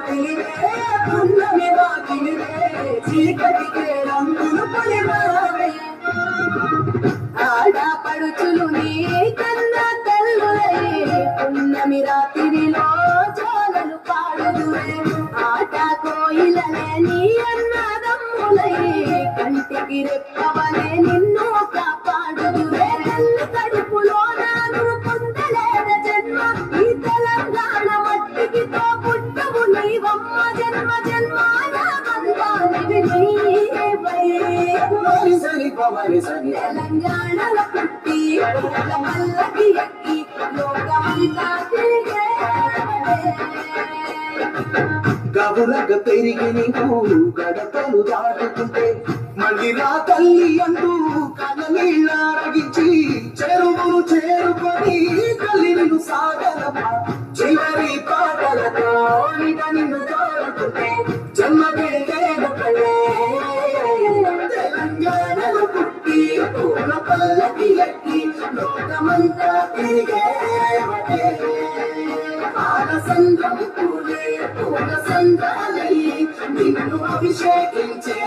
పున్నమి వాకిలివే చీకటికే రంగులు పొలిమావే ఆడపడుచులు నీ కన్నా తల్లులే పున్నమి రాత్రిలో జోలలు పాడుదువే ఆట కోయిలనే నీ అన్నదమ్ములై కంటికి రెప్పవనే నిన్ను కాపాడుదువే తల్లి కడుపులో నాను పొందలేద జన్మ ఈ తెలంగాణ మట్టికి తో పుట్టవు నీవమ్మ జన్మ జన్మాల బంధానివి నీవై తెలంగాణలో పుట్టి పల్లకి ఎక్కి లోకమంతా తిరిగే గవులగ పెరిగి నీకు గడపలు దాటుతుంటే మళ్ళీ రా తల్లి అంటూ కననీళ్ళారగించి చెరువును చేరుకొని తల్లిను సాగనమ్మ చివరి పాటలతో నిన్ను కోరుతుంటే జన్మకే దేవతలే తెలంగాణలో పుట్టి పూల పల్లకి ఎక్కి లోకమంతా తిరిగే ఆనసంద్రం పూలే పూల సంద్రాలై నిన్ను అభిషేకించే